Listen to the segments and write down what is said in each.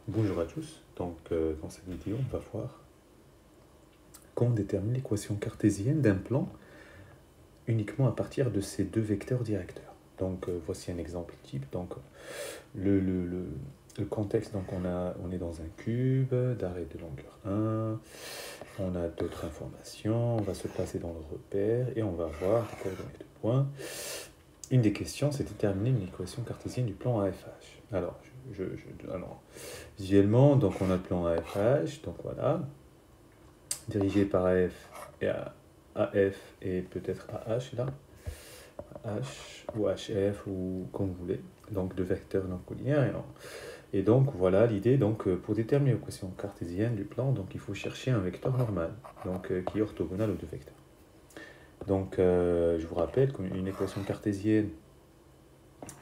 Bonjour à tous, donc dans cette vidéo on va voir comment déterminer l'équation cartésienne d'un plan uniquement à partir de ces deux vecteurs directeurs. Donc voici un exemple type, donc le contexte, donc on est dans un cube d'arrêt de longueur 1, on a d'autres informations, on va se placer dans le repère et on va voir des coordonnées de points. Une des questions, c'est déterminer une équation cartésienne du plan AFH. Alors, alors visuellement, donc on a le plan AFH, donc voilà, dirigé par AF et peut-être AH là, H ou HF ou comme vous voulez, donc deux vecteurs non collinéaires. Et donc voilà l'idée, donc pour déterminer l'équation cartésienne du plan, donc il faut chercher un vecteur normal, donc qui est orthogonal aux deux vecteurs. Donc je vous rappelle qu'une équation cartésienne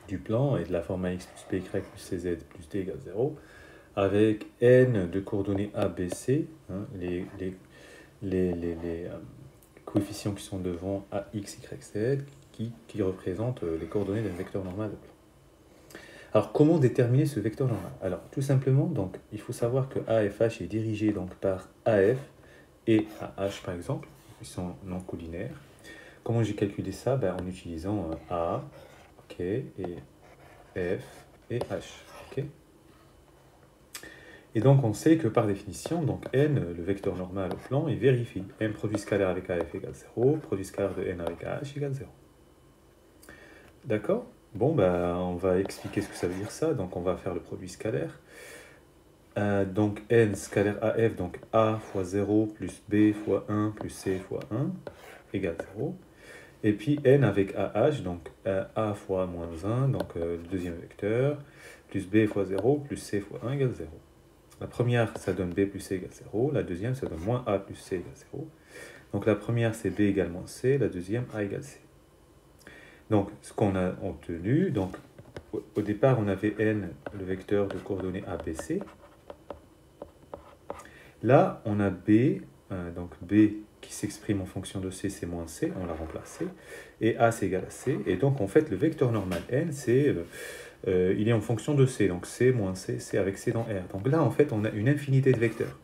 du plan est de la forme AX plus BY plus CZ plus D égale 0, avec n de coordonnées A, B, C, hein, les coefficients qui sont devant A, X, Y, Z, qui représentent les coordonnées d'un vecteur normal de plan. Alors, comment déterminer ce vecteur normal? Alors, tout simplement, donc, il faut savoir que AFH est dirigé donc, par AF et AH, par exemple, qui sont non collinaires. Comment j'ai calculé ça? En utilisant A, ok, et F et H, ok. Et donc, on sait que par définition, donc n, le vecteur normal au plan, est vérifié. M produit scalaire avec AF égale 0, produit scalaire de n avec AH égale 0. D'accord? Bon, on va expliquer ce que ça veut dire ça. Donc, on va faire le produit scalaire. Donc, n scalaire AF, donc A fois 0 plus B fois 1 plus C fois 1 égale 0. Et puis n avec AH, donc A fois moins 1, donc le deuxième vecteur, plus B fois 0 plus C fois 1 égale 0. La première, ça donne B plus C égale 0. La deuxième, ça donne moins A plus C égale 0. Donc la première, c'est B égale moins C. La deuxième, A égale C. Donc ce qu'on a obtenu, donc au départ, on avait N, le vecteur de coordonnées ABC. Là, on a B, donc B qui s'exprime en fonction de C, c'est moins C, on l'a remplacé. Et A, c'est égal à C. Et donc, en fait, le vecteur normal N, il est en fonction de C. Donc C moins C, C avec C dans R. Donc là, en fait, on a une infinité de vecteurs.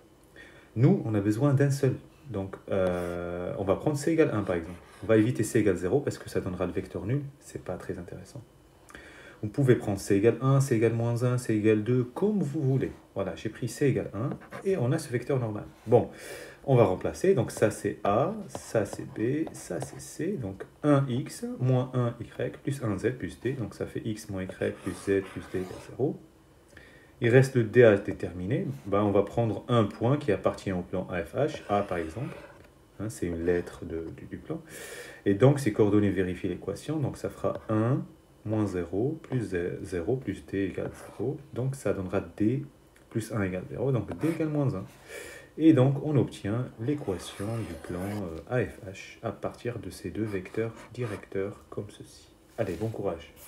Nous, on a besoin d'un seul. Donc, on va prendre C égale 1, par exemple. On va éviter C égale 0 parce que ça donnera le vecteur nul. C'est pas très intéressant. Vous pouvez prendre C égale 1, C égale moins 1, C égale 2, comme vous voulez. Voilà, j'ai pris C égale 1 et on a ce vecteur normal. Bon, on va remplacer. Donc ça, c'est A, ça, c'est B, ça, c'est C. Donc 1x moins 1y plus 1z plus D. Donc ça fait x moins y plus z plus D égale 0. Il reste le D à déterminer. On va prendre un point qui appartient au plan AFH, A par exemple. Hein, c'est une lettre du plan. Et donc, ces coordonnées vérifient l'équation. Donc, ça fera 1 moins 0 plus 0 plus D égale 0. Donc, ça donnera D plus 1 égale 0. Donc, D égale moins 1. Et donc, on obtient l'équation du plan AFH à partir de ces deux vecteurs directeurs comme ceci. Allez, bon courage!